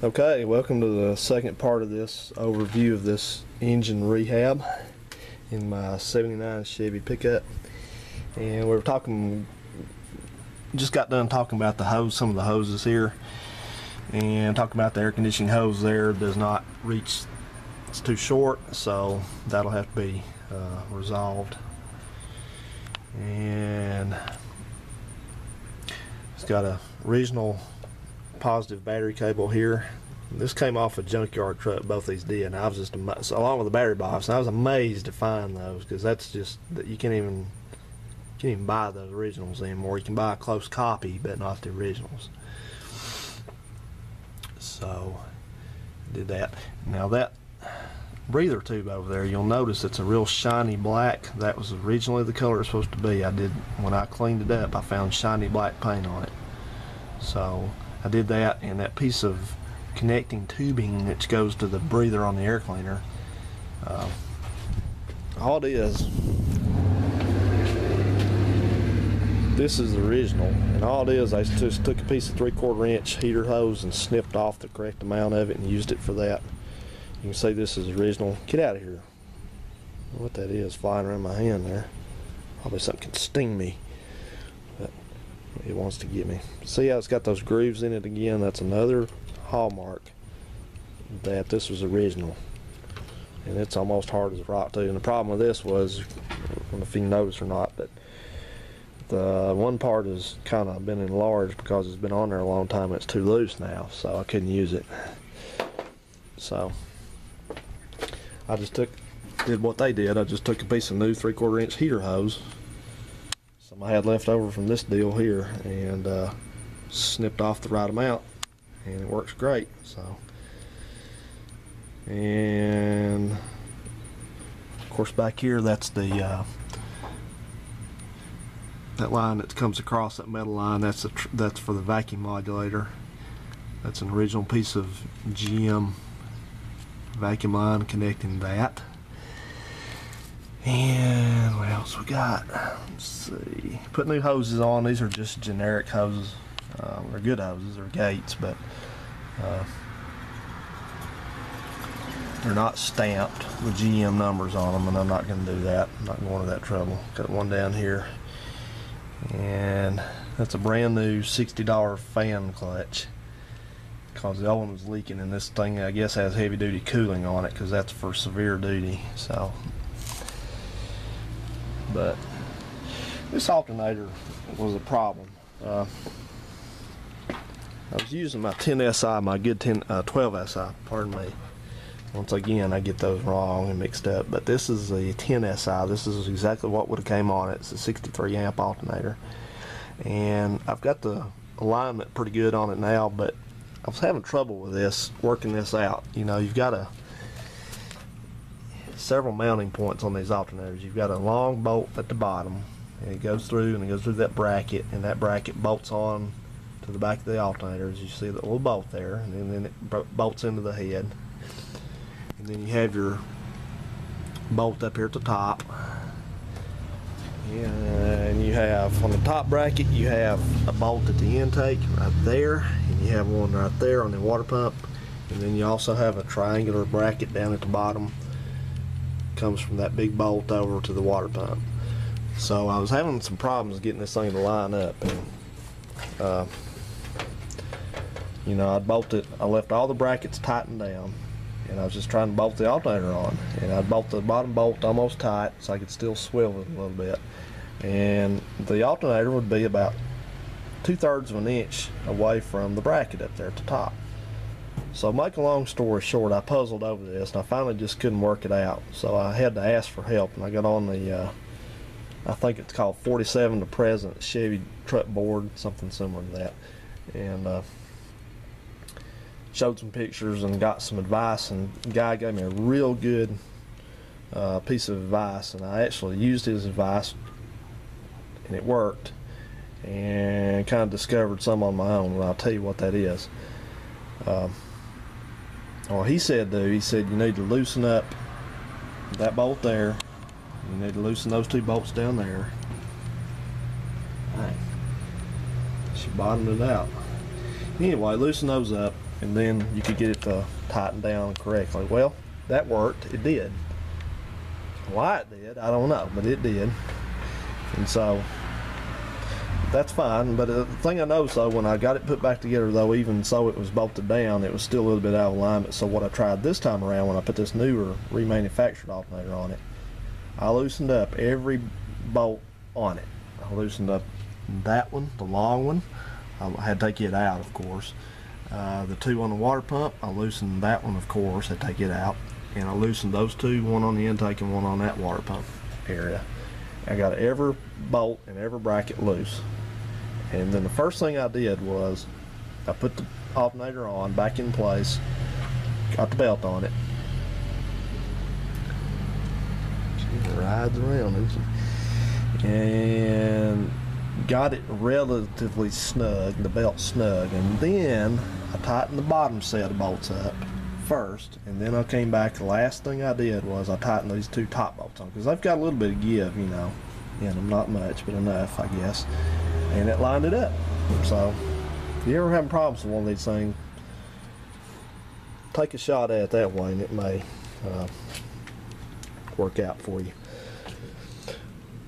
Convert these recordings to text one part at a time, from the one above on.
Okay, welcome to the second part of this overview of this engine rehab in my 79 Chevy pickup. And we were talking, just got done talking about the hose, some of the hoses here, and talking about the air conditioning hose there does not reach, it's too short, so that'll have to be resolved. And it's got a original positive battery cable here. This came off a junkyard truck, both these did, and I was just amazed, along with the battery box, and I was amazed to find those, because that's just, you can't even buy those originals anymore. You can buy a close copy but not the originals. So did that. Now that breather tube over there, you'll notice it's a real shiny black. That was originally the color it's supposed to be. When I cleaned it up, I found shiny black paint on it, so I did that. And that piece of connecting tubing that goes to the breather on the air cleaner, all it is, this is the original, and all it is, I just took a piece of 3/4 inch heater hose and snipped off the correct amount of it and used it for that. You can see this is original. Get out of here. I don't know what that is flying around my hand there. Probably something can sting me, but it wants to get me. See how it's got those grooves in it again? That's another hallmark that this was original, and it's almost hard as rock too. And the problem with this was, I don't know if you noticed or not, but the one part has kind of been enlarged because it's been on there a long time. It's too loose now, so I couldn't use it. So I just did what they did. I just took a piece of new 3/4 inch heater hose, some I had left over from this deal here, and snipped off the right amount, and it works great. So, and of course back here, that's the that line that comes across, that metal line, that's for the vacuum modulator. That's an original piece of GM vacuum line connecting that. And what else we got? Let's see. Put new hoses on. These are just generic hoses. They're good hoses. They're Gates, but they're not stamped with GM numbers on them, and I'm not going to do that. I'm not going to that trouble. Got one down here, and that's a brand new $60 fan clutch, because the old one was leaking, and this thing I guess has heavy duty cooling on it, because that's for severe duty. So, but this alternator was a problem. I was using my 10SI, my good 12SI, pardon me. Once again, I get those wrong and mixed up, but this is a 10SI. This is exactly what would have came on it. It's a 63 amp alternator, and I've got the alignment pretty good on it now, but I was having trouble with this, working this out. You know, you've got several mounting points on these alternators. You've got a long bolt at the bottom, and it goes through, and it goes through that bracket, and that bracket bolts on to the back of the alternator. As you see the little bolt there, and then it bolts into the head. And then you have your bolt up here at the top, and you have on the top bracket, you have a bolt at the intake right there, and you have one right there on the water pump, and then you also have a triangular bracket down at the bottom. Comes from that big bolt over to the water pump. So I was having some problems getting this thing to line up, and you know, I left all the brackets tightened down, and I was just trying to bolt the alternator on, and I'd bolt the bottom bolt almost tight so I could still swivel it a little bit, and the alternator would be about 2/3 of an inch away from the bracket up there at the top. So make a long story short, I puzzled over this, and I finally just couldn't work it out, so I had to ask for help, and I got on the I think it's called 47 to present Chevy truck board, something similar to that, and showed some pictures and got some advice, and the guy gave me a real good piece of advice, and I actually used his advice, and it worked, and kind of discovered some on my own, and I'll tell you what that is. What he said he said you need to loosen up that bolt there, you need to loosen those two bolts down there. She bottomed it out. Anyway, loosen those up, and then you could get it to tighten down correctly. Well, that worked. It did. Why it did, I don't know, but it did. And so that's fine. But the thing I noticed though, when I got it put back together though, even so it was bolted down, it was still a little bit out of alignment. So what I tried this time around, when I put this newer remanufactured alternator on it, I loosened up every bolt on it. I loosened up that one, the long one. I had to take it out, of course. The two on the water pump, I loosened that one, of course, had to take it out. And I loosened those two, one on the intake and one on that water pump area. I got every bolt and every bracket loose. And then the first thing I did was I put the alternator on, back in place, got the belt on it. She rides around, doesn't she? And got it relatively snug, the belt snug, and then I tightened the bottom set of bolts up first, and then I came back. The last thing I did was I tightened these two top bolts on, because they've got a little bit of give, you know, in them, not much, but enough, I guess, and it lined it up. So if you ever have problems with one of these things, take a shot at it that way, and it may work out for you.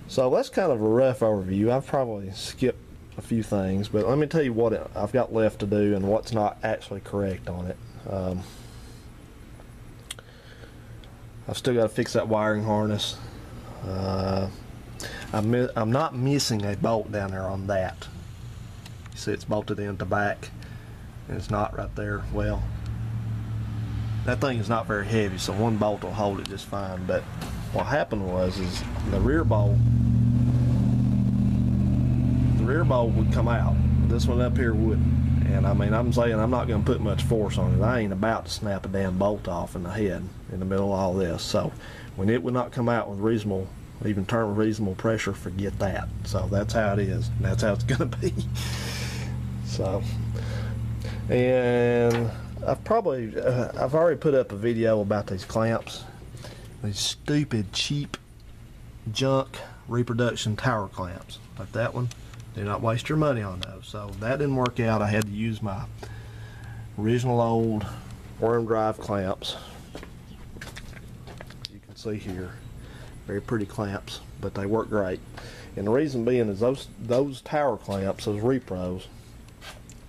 So that's kind of a rough overview. I've probably skipped a few things, but let me tell you what I've got left to do and what's not actually correct on it. I've still got to fix that wiring harness. I'm not missing a bolt down there on that. You see it's bolted in the back, and it's not right there. Well, that thing is not very heavy, so one bolt will hold it just fine. But what happened was the rear bolt would come out. This one up here wouldn't. And I mean, I'm saying I'm not going to put much force on it. I ain't about to snap a damn bolt off in the head in the middle of all this. So when it would not come out with reasonable, even turn with reasonable pressure, forget that. So that's how it is. And that's how it's going to be. So, and I've already put up a video about these clamps. These stupid, cheap, junk reproduction tower clamps like that one. Do not waste your money on those. So that didn't work out. I had to use my original old worm drive clamps. You can see here, very pretty clamps, but they work great. And the reason being is those tower clamps, those repros,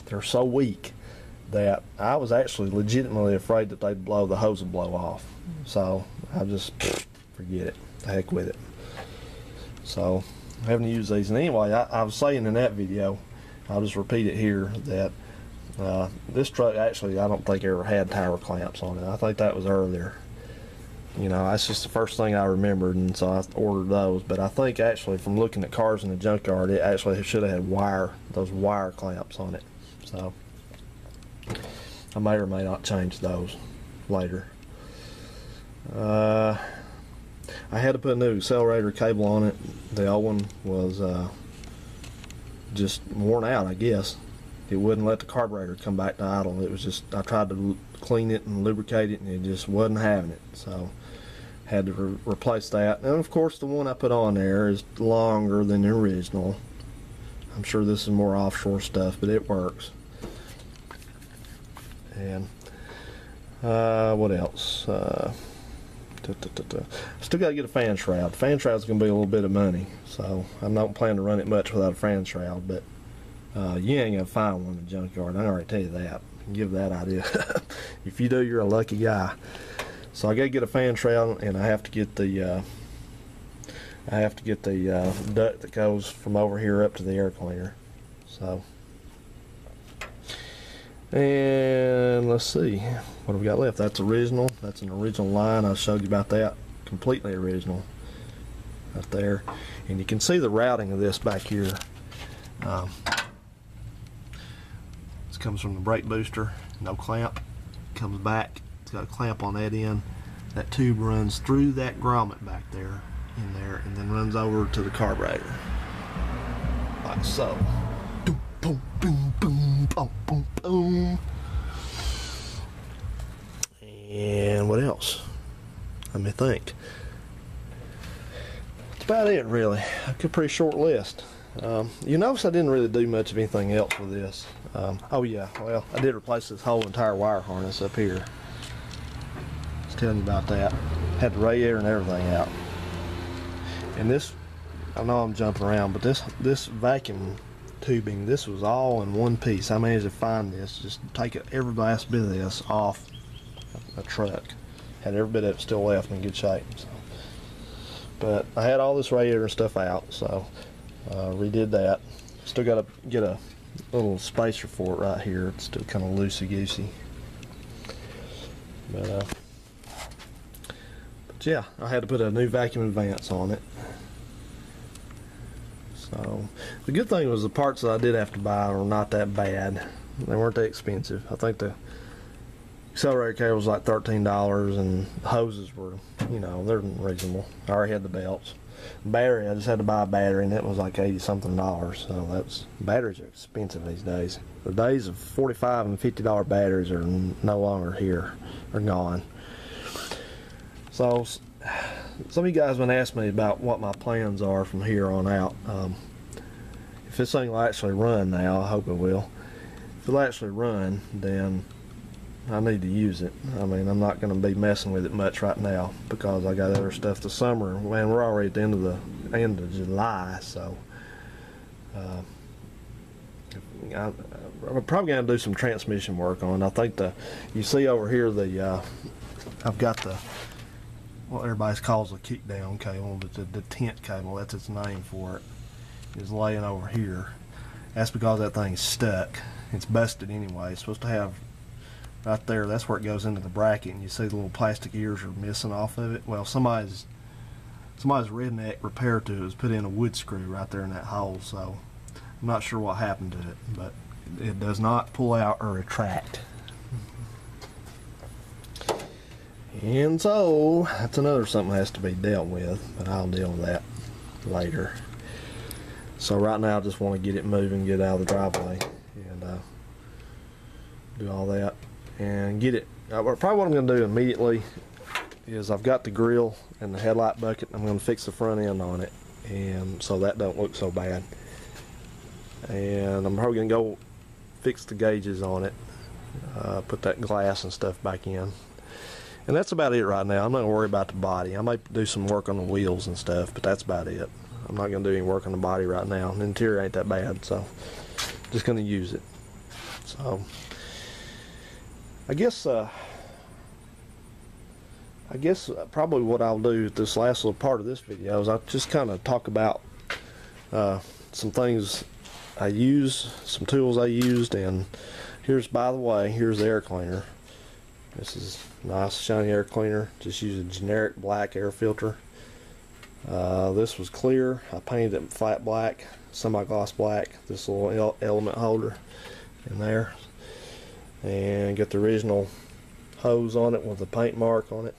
they're so weak that I was actually legitimately afraid that they'd blow, the hose would blow off. So I just forget it. The heck with it. So having to use these. And anyway, I was saying in that video, I'll just repeat it here, that this truck actually, I don't think ever had tower clamps on it. I think that was earlier. You know, that's just the first thing I remembered, and so I ordered those. But I think actually, from looking at cars in the junkyard, it actually should have had those wire clamps on it. So I may or may not change those later. I had to put a new accelerator cable on it. The old one was just worn out, I guess. It wouldn't let the carburetor come back to idle. It was just, I tried to clean it and lubricate it, and it just wasn't having it. So had to replace that. And of course the one I put on there is longer than the original. I'm sure this is more offshore stuff, but it works. And what else? Still got to get a fan shroud. Fan shroud's going to be a little bit of money, so I'm not planning to run it much without a fan shroud, but you ain't going to find one in the junkyard. I can already tell you that. Give that idea. If you do, you're a lucky guy. So I got to get a fan shroud, and I have to get the duct that goes from over here up to the air cleaner. So, and let's see, what have we got left? That's original. That's an original line. I showed you about that. Completely original right there. And you can see the routing of this back here. This comes from the brake booster. No clamp. Comes back. It's got a clamp on that end. That tube runs through that grommet back there, in there, and then runs over to the carburetor. Like so. Boom, boom, boom, boom, boom, boom, boom. And what else? Let me think. That's about it, really. A pretty short list. You notice I didn't really do much of anything else with this. Oh yeah, well, I did replace this whole entire wire harness up here. I was telling you about that. Had the radiator and everything out. And this, I know I'm jumping around, but this vacuum tubing, this was all in one piece. I managed to find this, just take every last bit of this off a truck. Had every bit of it still left in good shape. So. But I had all this radiator and stuff out, so redid that. Still got to get a little spacer for it right here. It's still kind of loosey-goosey. But yeah, I had to put a new vacuum advance on it. So the good thing was the parts that I did have to buy were not that bad. They weren't that expensive. I think the accelerator cable was like $13, and the hoses were, you know, they're reasonable. I already had the belts. Battery, I just had to buy a battery, and it was like $80-something. So batteries are expensive these days. The days of $45 and $50 batteries are no longer here. They're gone. So some of you guys have been asking me about what my plans are from here on out. If this thing will actually run now, I hope it will. If it'll actually run, then I need to use it. I mean, I'm not going to be messing with it much right now because I got other stuff this summer. Man, we're already at the end of July, so I'm probably going to do some transmission work on it. I think you see over here I've got what everybody calls a kickdown cable, the tent cable. That's its name for it. Is laying over here. That's because that thing's stuck. It's busted anyway. It's supposed to have right there, that's where it goes into the bracket, and you see the little plastic ears are missing off of it. Well, somebody's redneck repair to it has put in a wood screw right there in that hole, so I'm not sure what happened to it, but it does not pull out or retract. And so that's another something that has to be dealt with, but I'll deal with that later. So right now I just want to get it moving, get it out of the driveway, and do all that and get it. Probably what I'm going to do immediately is I've got the grill and the headlight bucket. I'm going to fix the front end on it, and so that don't look so bad. And I'm probably going to go fix the gauges on it, put that glass and stuff back in. And that's about it right now. I'm not going to worry about the body. I might do some work on the wheels and stuff, but that's about it. I'm not going to do any work on the body right now. The interior ain't that bad, so just going to use it. So I guess probably what I'll do this last little part of this video is I'll just kind of talk about some things I use, some tools I used, and by the way, here's the air cleaner. This is nice shiny air cleaner. Just use a generic black air filter. This was clear. I painted it flat black, semi-gloss black. This little element holder in there, and get the original hose on it with the paint mark on it.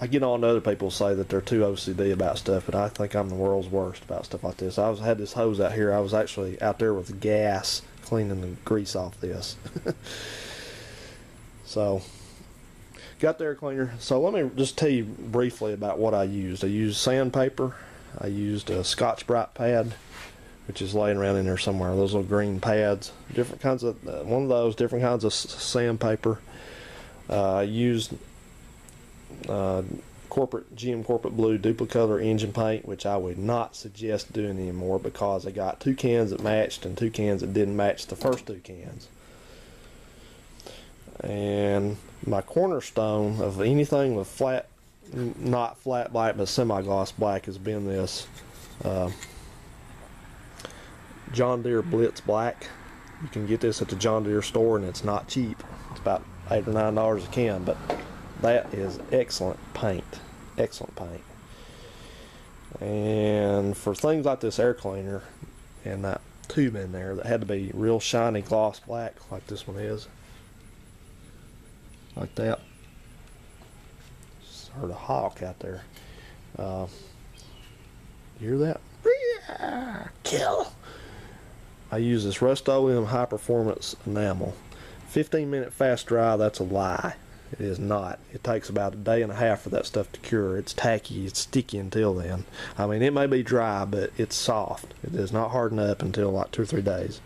I get on to other people say that they're too OCD about stuff, but I think I'm the world's worst about stuff like this. I had this hose out here. I was actually out there with gas cleaning the grease off this. So got the air cleaner. So let me just tell you briefly about what I used. I used sandpaper. I used a Scotch-Brite pad, which is laying around in there somewhere. Those little green pads, different kinds of one of those, different kinds of sandpaper. I used GM Corporate Blue Duplicolor engine paint, which I would not suggest doing anymore because I got 2 cans that matched and 2 cans that didn't match the first 2 cans. And my cornerstone of anything with flat, not flat black but semi-gloss black, has been this John Deere Blitz Black. You can get this at the John Deere store, and it's not cheap. It's about $8 or $9 a can, but that is excellent paint. Excellent paint. And for things like this air cleaner and that tube in there that had to be real shiny gloss black like this one is, like that. Just heard a hawk out there. You hear that? Kill. I use this Rust-Oleum high performance enamel. 15-minute fast dry, that's a lie. It is not. It takes about a day and a half for that stuff to cure. It's tacky, it's sticky until then. I mean, it may be dry, but it's soft. It does not harden up until like 2 or 3 days.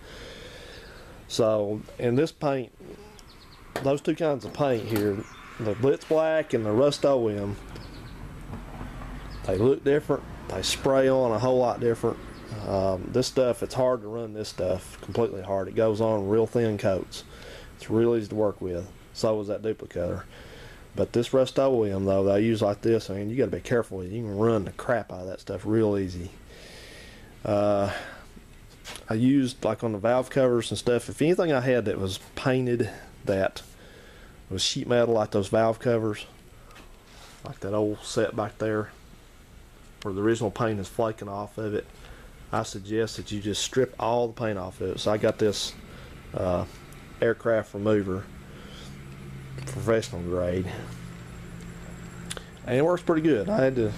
So, in this paint, those two kinds of paint here, the Blitz Black and the Rust-Oleum, they look different. They spray on a whole lot different. This stuff, it's hard to run this stuff, completely hard. It goes on real thin coats. It's real easy to work with. So is that duplicator. But this Rust-Oleum though, that I use like this, I mean, you got to be careful with it. You can run the crap out of that stuff real easy. I used, like on the valve covers and stuff, if anything I had that was painted that was sheet metal, like those valve covers, like that old set back there where the original paint is flaking off of it, I suggest that you just strip all the paint off of it. So I got this aircraft remover, professional grade, and it works pretty good. I had to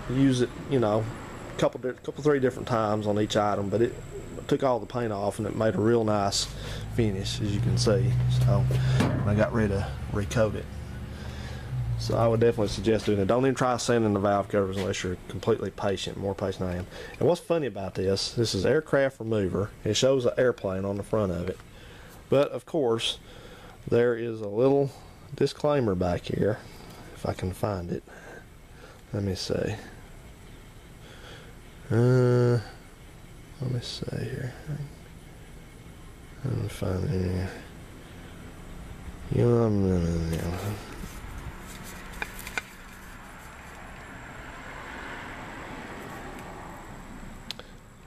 use it, you know, a couple 3 different times on each item, but it took all the paint off and it made a real nice finish, as you can see. So I got ready to recoat it. So I would definitely suggest doing it. Don't even try sanding the valve covers unless you're completely patient, more patient than I am. And what's funny about this is aircraft remover. It shows an airplane on the front of it. But of course, there is a little disclaimer back here, if I can find it. Let me see. Let me see here. Let me find it here.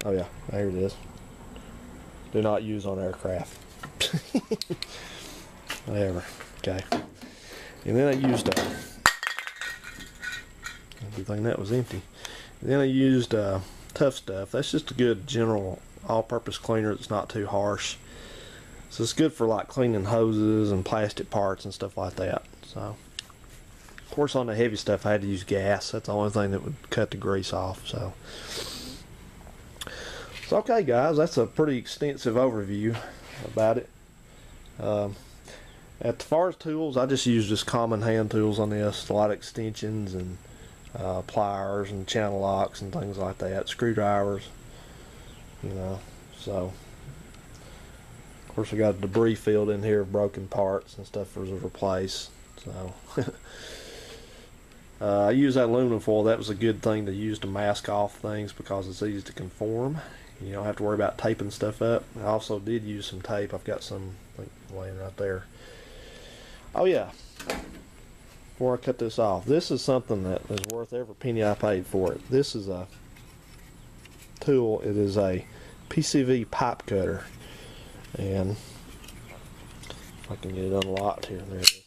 Oh yeah, there it is. Do not use on aircraft. Whatever. Okay. And then I used everything that was empty. And then I used Tough Stuff. That's just a good general all-purpose cleaner that's not too harsh. So it's good for like cleaning hoses and plastic parts and stuff like that. So of course on the heavy stuff I had to use gas. That's the only thing that would cut the grease off. So okay guys, that's a pretty extensive overview about it. As far as tools, I just use just common hand tools on this. A lot of extensions and pliers and channel locks and things like that. Screwdrivers, you know. So of course we got a debris field in here of broken parts and stuff for us to replace. So I use that aluminum foil. That was a good thing to use to mask off things because it's easy to conform. You don't have to worry about taping stuff up. I also did use some tape. I've got some laying right there. Oh yeah, before I cut this off, this is something that is worth every penny I paid for it. This is a tool. It is a PCV pipe cutter, and if I can get it unlocked here, there it is.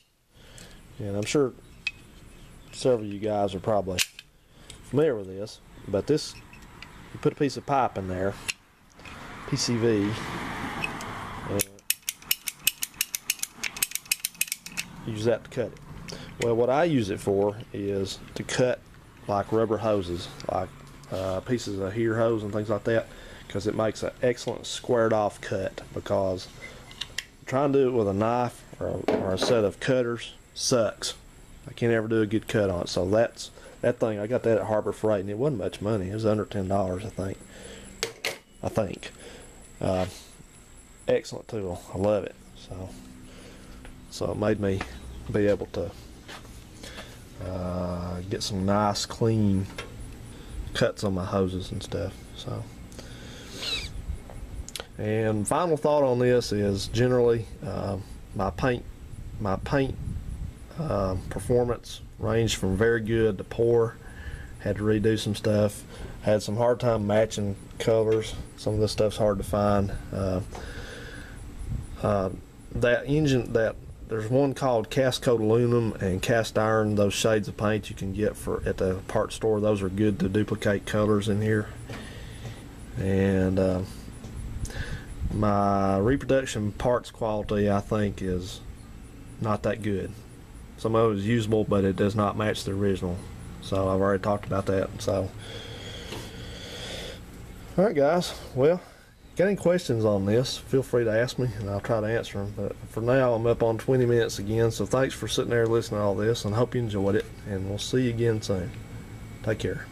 And I'm sure several of you guys are probably familiar with this, but this, you put a piece of pipe in there, PCV, and use that to cut it. Well, what I use it for is to cut like rubber hoses, like pieces of heater hose and things like that, because it makes an excellent squared off cut. Because trying to do it with a knife or a set of cutters sucks. I can't ever do a good cut on it. So that thing, I got that at Harbor Freight, and it wasn't much money. It was under $10, I think. Excellent tool. I love it. So it made me be able to get some nice clean cuts on my hoses and stuff. So, and final thought on this is generally my paint performance ranged from very good to poor. Had to redo some stuff. Had some hard time matching colors. Some of this stuff's hard to find. That engine, there's one called cast coat aluminum and cast iron. Those shades of paint you can get at the parts store. Those are good to duplicate colors in here. And my reproduction parts quality, I think, is not that good. Some of it is usable, but it does not match the original. So I've already talked about that. So, alright guys, well, got any questions on this, feel free to ask me and I'll try to answer them. But for now, I'm up on 20 minutes again, so thanks for sitting there listening to all this, and I hope you enjoyed it, and we'll see you again soon. Take care.